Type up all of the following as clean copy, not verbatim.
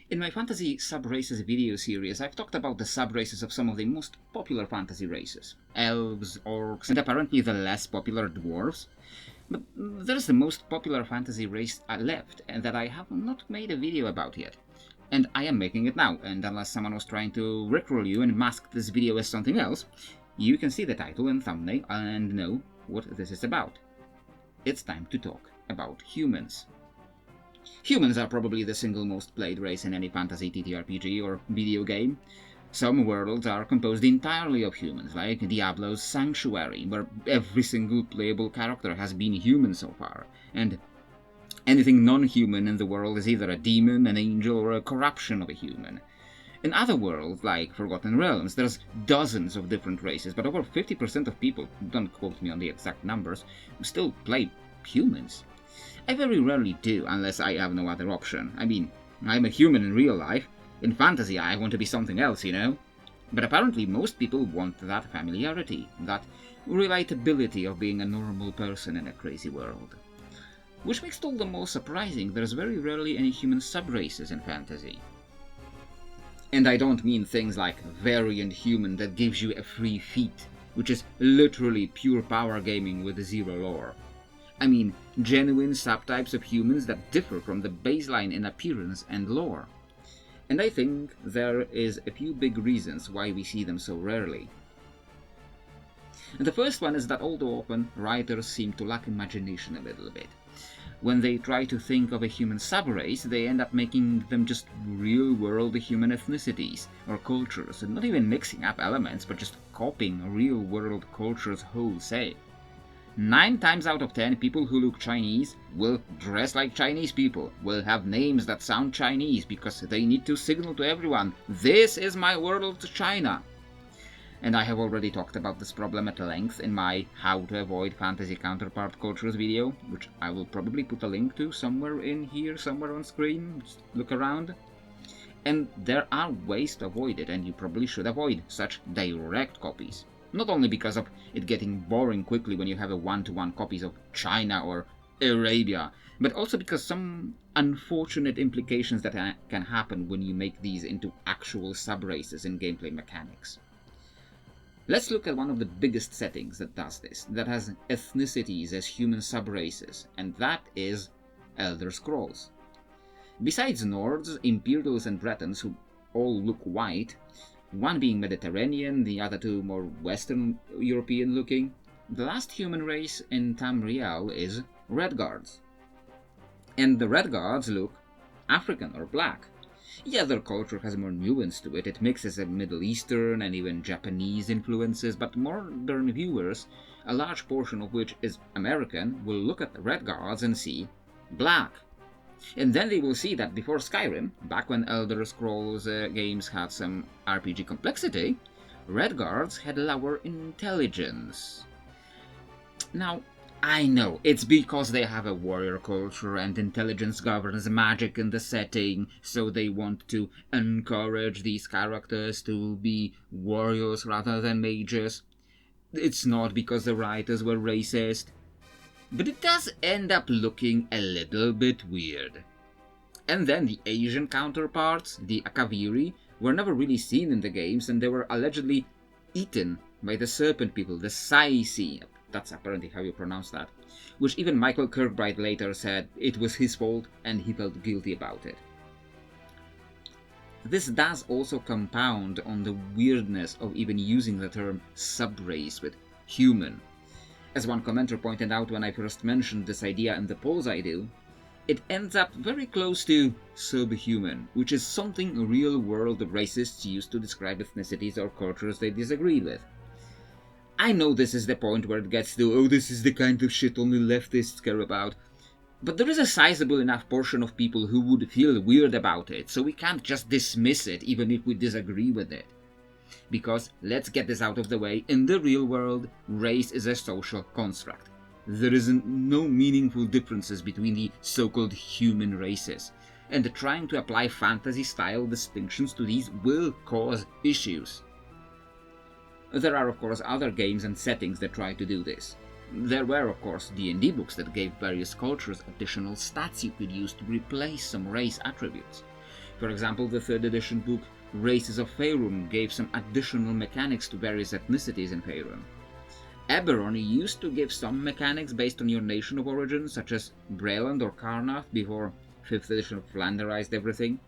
In my fantasy subraces video series, I've talked about the subraces of some of the most popular fantasy races. Elves, orcs, and apparently the less popular dwarves. But there's the most popular fantasy race left, and that I have not made a video about yet. And I am making it now, and unless someone was trying to rickroll you and mask this video as something else, you can see the title and thumbnail and know what this is about. It's time to talk about humans. Humans are probably the single most played race in any fantasy TTRPG or video game. Some worlds are composed entirely of humans, like Diablo's Sanctuary, where every single playable character has been human so far, and anything non-human in the world is either a demon, an angel, or a corruption of a human. In other worlds, like Forgotten Realms, there's dozens of different races, but over 50% of people, don't quote me on the exact numbers, still play humans. I very rarely do, unless I have no other option. I mean, I'm a human in real life. In fantasy, I want to be something else, you know? But apparently most people want that familiarity, that relatability of being a normal person in a crazy world. Which makes it all the more surprising there's very rarely any human subraces in fantasy. And I don't mean things like variant human that gives you a free feat, which is literally pure power gaming with zero lore. I mean genuine subtypes of humans that differ from the baseline in appearance and lore. And I think there is a few big reasons why we see them so rarely. And the first one is that all too often writers seem to lack imagination a little bit. When they try to think of a human subrace, they end up making them just real-world human ethnicities or cultures, and not even mixing up elements, but just copying real-world cultures wholesale. 9 times out of 10, people who look Chinese will dress like Chinese people, will have names that sound Chinese because they need to signal to everyone, this is my world China. And I have already talked about this problem at length in my How to Avoid Fantasy Counterpart Cultures video, which I will probably put a link to somewhere in here, somewhere on screen, just look around. And there are ways to avoid it, and you probably should avoid such direct copies. Not only because of it getting boring quickly when you have a one-to-one copies of China or Arabia, but also because some unfortunate implications that can happen when you make these into actual subraces in gameplay mechanics. Let's look at one of the biggest settings that does this, that has ethnicities as human subraces, and that is Elder Scrolls. Besides Nords, Imperials and Bretons, who all look white, one being Mediterranean, the other two more Western European looking, the last human race in Tamriel is Redguards. And the Redguards look African or black. Yeah, their culture has more nuance to it, it mixes Middle Eastern and even Japanese influences, but modern viewers, a large portion of which is American, will look at the Redguards and see black. And then they will see that before Skyrim, back when Elder Scrolls games had some RPG complexity, Redguards had lower intelligence. Now, I know, it's because they have a warrior culture and intelligence governs magic in the setting, so they want to encourage these characters to be warriors rather than mages. It's not because the writers were racist. But it does end up looking a little bit weird. And then the Asian counterparts, the Akaviri, were never really seen in the games, and they were allegedly eaten by the serpent people, the Saisi. That's apparently how you pronounce that. Which even Michael Kirkbride later said it was his fault and he felt guilty about it. This does also compound on the weirdness of even using the term subrace with human. As one commenter pointed out when I first mentioned this idea in the polls I do, it ends up very close to subhuman, which is something real-world racists use to describe ethnicities or cultures they disagree with. I know this is the point where it gets to, oh, this is the kind of shit only leftists care about, but there is a sizable enough portion of people who would feel weird about it, so we can't just dismiss it even if we disagree with it. Because, let's get this out of the way, in the real world, race is a social construct. There isn't no meaningful differences between the so-called human races, and trying to apply fantasy-style distinctions to these will cause issues. There are of course other games and settings that try to do this. There were of course D&D books that gave various cultures additional stats you could use to replace some race attributes. For example, the 3rd edition book Races of Faerun gave some additional mechanics to various ethnicities in Faerun. Eberron used to give some mechanics based on your nation of origin, such as Breland or Karnath, before 5th edition flanderized everything.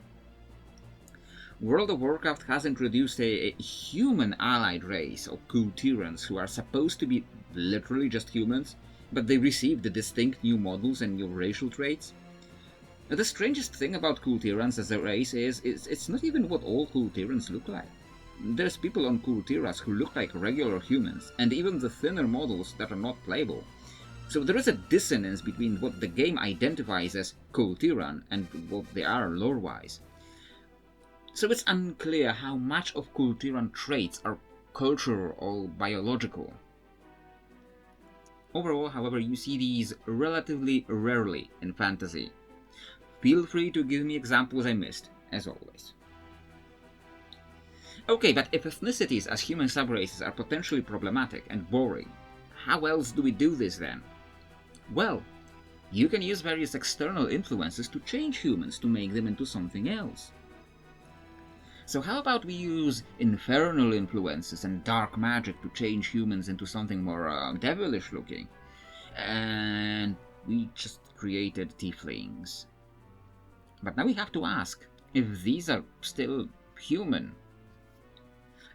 World of Warcraft has introduced a human allied race of cool tyrants who are supposed to be literally just humans, but they received distinct new models and new racial traits. The strangest thing about cool tyrants as a race is it's not even what all cool tyrants look like. There's people on cool tyrants who look like regular humans, and even the thinner models that are not playable. So there is a dissonance between what the game identifies as cool tyran and what they are lore-wise. So it's unclear how much of cool tyran traits are cultural or biological. Overall, however, you see these relatively rarely in fantasy. Feel free to give me examples I missed, as always. Okay, but if ethnicities as human subraces are potentially problematic and boring, how else do we do this then? Well, you can use various external influences to change humans to make them into something else. So how about we use infernal influences and dark magic to change humans into something more devilish looking? And we just created tieflings. But now we have to ask if these are still human.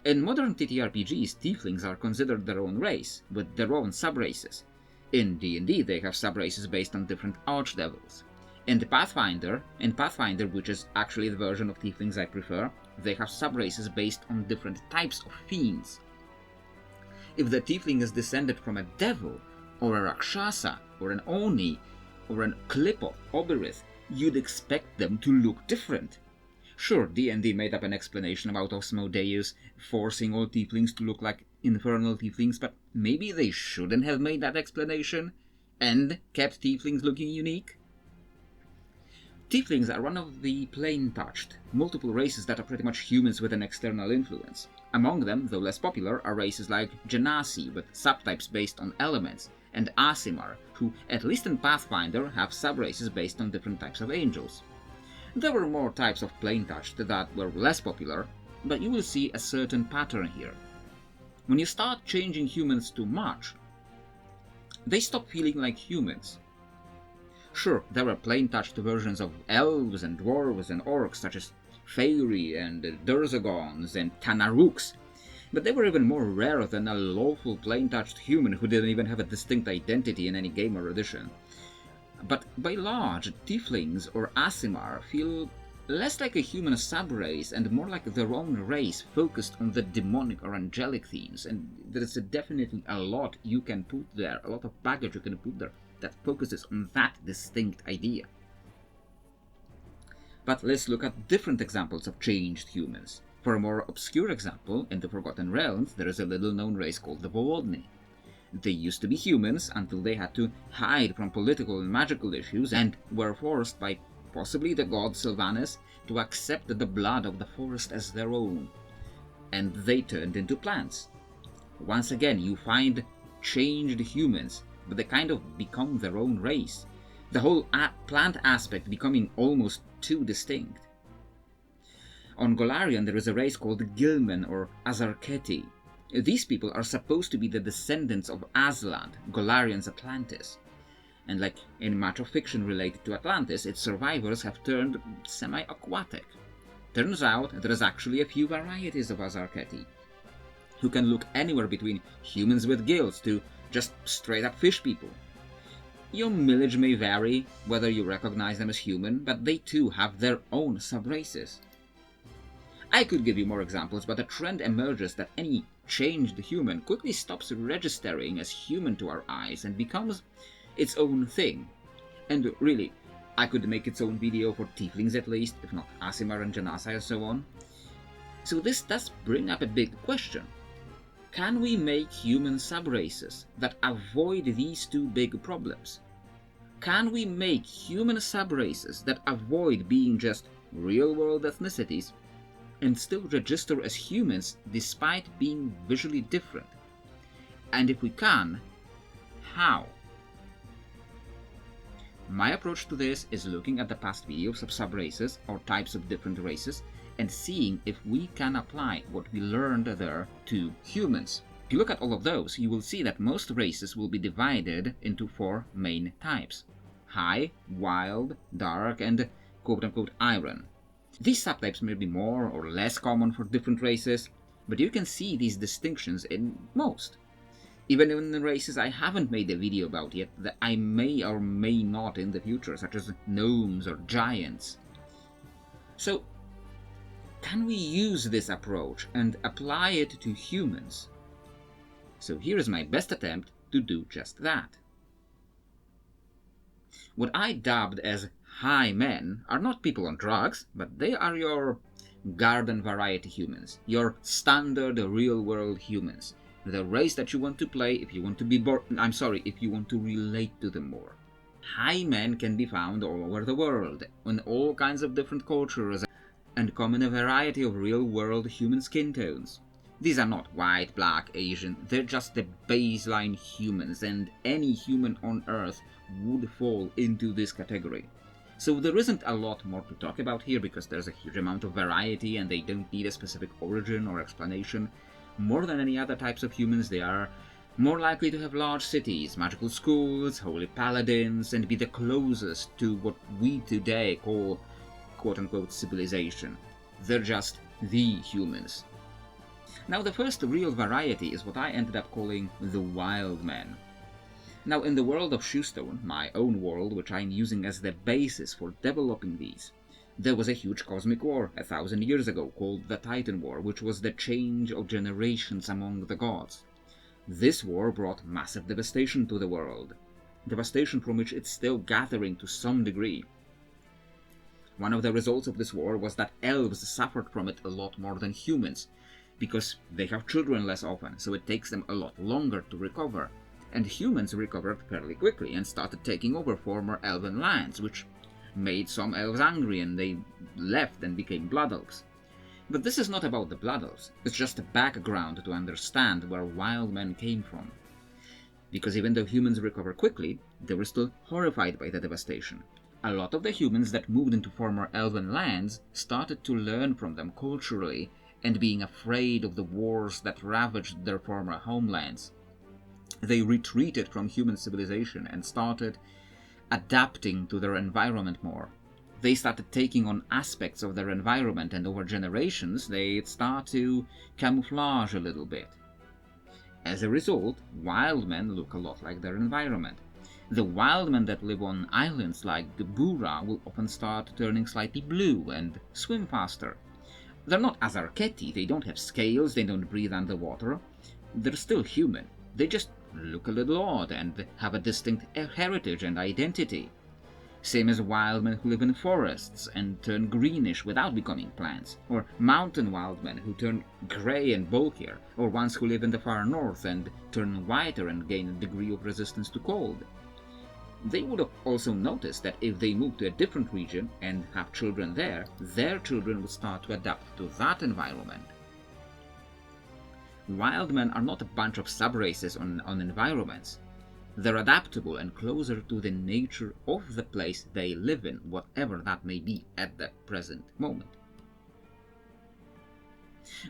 In modern TTRPGs, tieflings are considered their own race, with their own subraces. In D&D, they have subraces based on different archdevils. In Pathfinder, which is actually the version of tieflings I prefer, they have subraces based on different types of fiends. If the tiefling is descended from a devil, or a Rakshasa, or an Oni, or an Klipoth, Obirith, you'd expect them to look different. Sure, D&D made up an explanation about Asmodeus forcing all tieflings to look like infernal tieflings, but maybe they shouldn't have made that explanation, and kept tieflings looking unique? Tieflings are one of the plain-touched, multiple races that are pretty much humans with an external influence. Among them, though less popular, are races like Genasi, with subtypes based on elements, and Aasimar, who, at least in Pathfinder, have subraces based on different types of angels. There were more types of plain-touched that were less popular, but you will see a certain pattern here. When you start changing humans too much, they stop feeling like humans. Sure, there were plain-touched versions of elves and dwarves and orcs, such as Faerie and Durzagons and Tanaruks, but they were even more rare than a lawful plain-touched human who didn't even have a distinct identity in any game or edition. But by large, tieflings or Aasimar feel less like a human subrace and more like their own race focused on the demonic or angelic themes, and there is definitely a lot you can put there, a lot of baggage you can put there that focuses on that distinct idea. But let's look at different examples of changed humans. For a more obscure example, in the Forgotten Realms, there is a little-known race called the Voodni. They used to be humans until they had to hide from political and magical issues and were forced by possibly the god Sylvanus to accept the blood of the forest as their own. And they turned into plants. Once again, you find changed humans, but they kind of become their own race. The whole plant aspect becoming almost too distinct. On Golarion there is a race called Gilmen or Azarketi. These people are supposed to be the descendants of Aslan, Golarion's Atlantis. And like in much of fiction related to Atlantis, its survivors have turned semi-aquatic. Turns out there is actually a few varieties of Azarketi, who can look anywhere between humans with gills to just straight-up fish people. Your millage may vary, whether you recognize them as human, but they too have their own subraces. I could give you more examples, but a trend emerges that any changed human quickly stops registering as human to our eyes and becomes its own thing. And really, I could make its own video for tieflings at least, if not Aasimar and Genasi and so on. So this does bring up a big question. Can we make human subraces that avoid these two big problems? Can we make human subraces that avoid being just real-world ethnicities and still register as humans despite being visually different? And if we can, how? My approach to this is looking at the past videos of subraces or types of different races and seeing if we can apply what we learned there to humans. If you look at all of those, you will see that most races will be divided into 4 main types: high, wild, dark, and quote-unquote iron. These subtypes may be more or less common for different races, but you can see these distinctions in most. Even in the races I haven't made a video about yet that I may or may not in the future, such as gnomes or giants. So, can we use this approach and apply it to humans? So here is my best attempt to do just that. What I dubbed as high men are not people on drugs, but they are your garden variety humans, your standard real-world humans. The race that you want to play if you want to be if you want to relate to them more. High men can be found all over the world, in all kinds of different cultures, and come in a variety of real-world human skin tones. These are not white, black, Asian, they're just the baseline humans, and any human on Earth would fall into this category. So there isn't a lot more to talk about here because there's a huge amount of variety and they don't need a specific origin or explanation. More than any other types of humans, they are more likely to have large cities, magical schools, holy paladins, and be the closest to what we today call quote-unquote civilization. They're just the humans. Now the first real variety is what I ended up calling the wild men. Now in the world of Shoestone, my own world, which I'm using as the basis for developing these, there was a huge cosmic war 1,000 years ago called the Titan War, which was the change of generations among the gods. This war brought massive devastation to the world, devastation from which it's still gathering to some degree. One of the results of this war was that elves suffered from it a lot more than humans, because they have children less often, so it takes them a lot longer to recover, and humans recovered fairly quickly and started taking over former elven lands, which made some elves angry and they left and became blood elves. But this is not about the blood elves, it's just a background to understand where wild men came from. Because even though humans recovered quickly, they were still horrified by the devastation. A lot of the humans that moved into former elven lands started to learn from them culturally and being afraid of the wars that ravaged their former homelands. They retreated from human civilization and started adapting to their environment more. They started taking on aspects of their environment, and over generations they start to camouflage a little bit. As a result, wild men look a lot like their environment. The wild men that live on islands like the Bura will often start turning slightly blue and swim faster. They're not Azarketi, they don't have scales, they don't breathe underwater. They're still human. They just look a little odd and have a distinct heritage and identity. Same as wild men who live in forests and turn greenish without becoming plants, or mountain wild men who turn grey and bulkier, or ones who live in the far north and turn whiter and gain a degree of resistance to cold. They would have also noticed that if they move to a different region and have children there, their children would start to adapt to that environment. Wild men are not a bunch of subraces on environments. They're adaptable and closer to the nature of the place they live in, whatever that may be at the present moment.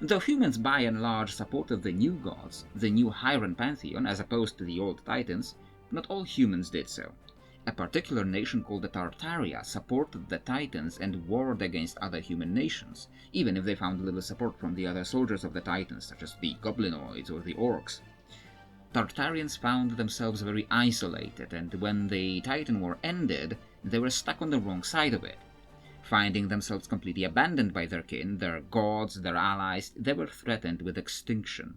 Though humans by and large supported the new gods, the new Hyran pantheon, as opposed to the old Titans, not all humans did so. A particular nation called the Tartaria supported the Titans and warred against other human nations, even if they found little support from the other soldiers of the Titans, such as the Goblinoids or the Orcs. Tartarians found themselves very isolated, and when the Titan War ended, they were stuck on the wrong side of it. Finding themselves completely abandoned by their kin, their gods, their allies, they were threatened with extinction.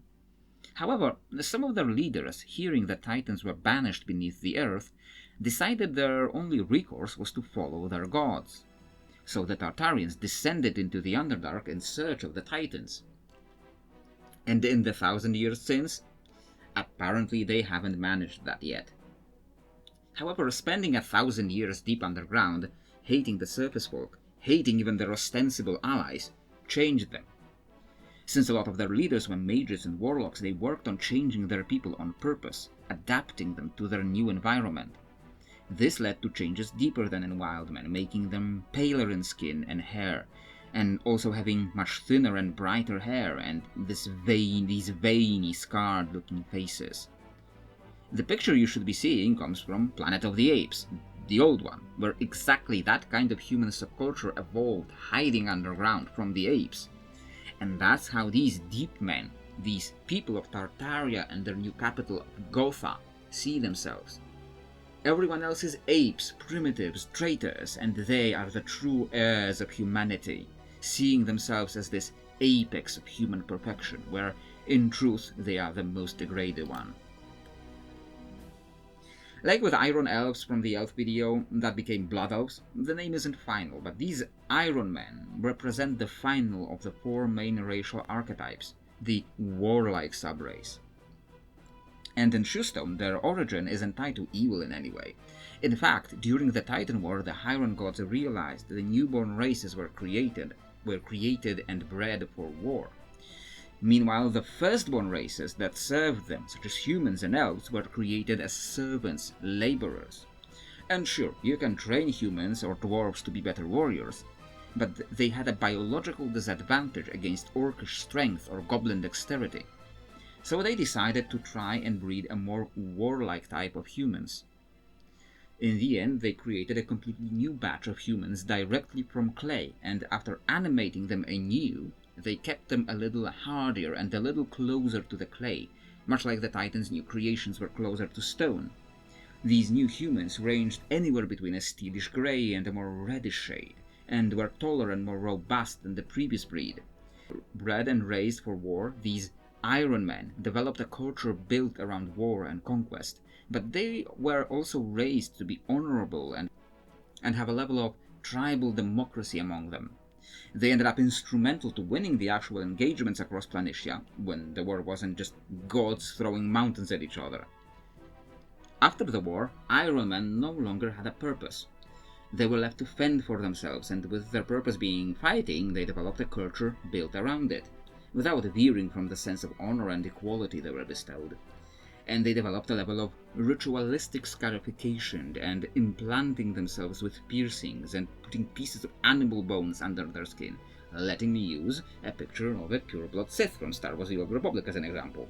However, some of their leaders, hearing that Titans were banished beneath the earth, decided their only recourse was to follow their gods. So the Tartarians descended into the Underdark in search of the Titans. And in the 1,000 years since, apparently they haven't managed that yet. However, spending 1,000 years deep underground, hating the surface folk, hating even their ostensible allies, changed them. Since a lot of their leaders were mages and warlocks, they worked on changing their people on purpose, adapting them to their new environment. This led to changes deeper than in wild men, making them paler in skin and hair, and also having much thinner and brighter hair and these veiny, scarred-looking faces. The picture you should be seeing comes from Planet of the Apes, the old one, where exactly that kind of human subculture evolved, hiding underground from the apes. And that's how these deep men, these people of Tartaria and their new capital of Gotha, see themselves. Everyone else is apes, primitives, traitors, and they are the true heirs of humanity, seeing themselves as this apex of human perfection, where, in truth, they are the most degraded one. Like with Iron Elves from the Elf video that became Blood Elves, the name isn't final, but these Iron Men represent the final of the 4 main racial archetypes, the warlike subrace. And in Shoestone, their origin isn't tied to evil in any way. In fact, during the Titan War, the Iron Gods realized the newborn races were created and bred for war. Meanwhile, the firstborn races that served them, such as humans and elves, were created as servants, laborers. And sure, you can train humans or dwarves to be better warriors, but they had a biological disadvantage against orcish strength or goblin dexterity. So they decided to try and breed a more warlike type of humans. In the end, they created a completely new batch of humans directly from clay, and after animating them anew, they kept them a little hardier and a little closer to the clay, much like the Titans' new creations were closer to stone. These new humans ranged anywhere between a steelish grey and a more reddish shade, and were taller and more robust than the previous breed. Bred and raised for war, these Iron Men developed a culture built around war and conquest, but they were also raised to be honorable and have a level of tribal democracy among them. They ended up instrumental to winning the actual engagements across Planitia, when the war wasn't just gods throwing mountains at each other. After the war, Iron Men no longer had a purpose. They were left to fend for themselves, and with their purpose being fighting, they developed a culture built around it, without veering from the sense of honor and equality they were bestowed. And they developed a level of ritualistic scarification and implanting themselves with piercings and putting pieces of animal bones under their skin, letting me use a picture of a pureblood Sith from Star Wars: The Old Republic as an example.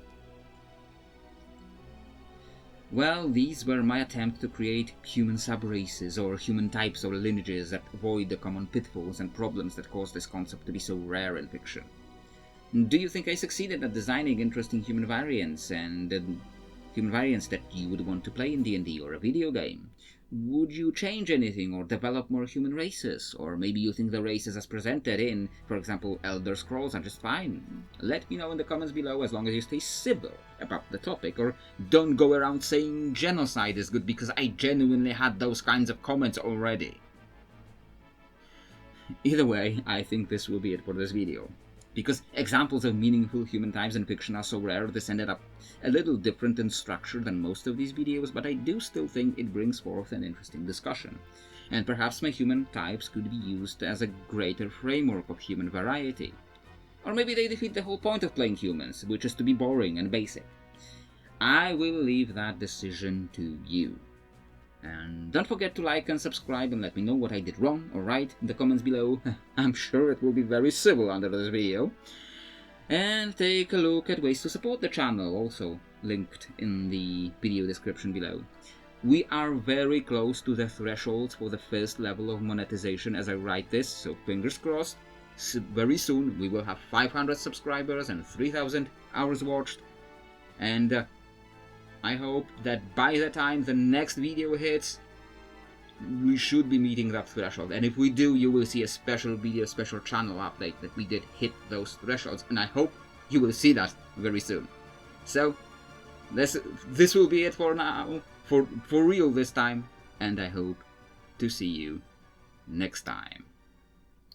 Well, these were my attempt to create human subraces, or human types or lineages that avoid the common pitfalls and problems that cause this concept to be so rare in fiction. Do you think I succeeded at designing interesting human variants and human variants that you would want to play in D&D or a video game? Would you change anything or develop more human races? Or maybe you think the races as presented in, for example, Elder Scrolls are just fine? Let me know in the comments below, as long as you stay civil about the topic, or don't go around saying genocide is good, because I genuinely had those kinds of comments already. Either way, I think this will be it for this video. Because examples of meaningful human types in fiction are so rare, this ended up a little different in structure than most of these videos, but I do still think it brings forth an interesting discussion. And perhaps my human types could be used as a greater framework of human variety. Or maybe they defeat the whole point of playing humans, which is to be boring and basic. I will leave that decision to you. And don't forget to like and subscribe and let me know what I did wrong or right in the comments below. I'm sure it will be very civil under this video. And take a look at ways to support the channel, also linked in the video description below. We are very close to the threshold for the first level of monetization as I write this, so fingers crossed. Very soon we will have 500 subscribers and 3,000 hours watched. And I hope that by the time the next video hits, we should be meeting that threshold. And if we do, you will see a special video, special channel update that we did hit those thresholds. And I hope you will see that very soon. So, this will be it for now, for real this time. And I hope to see you next time.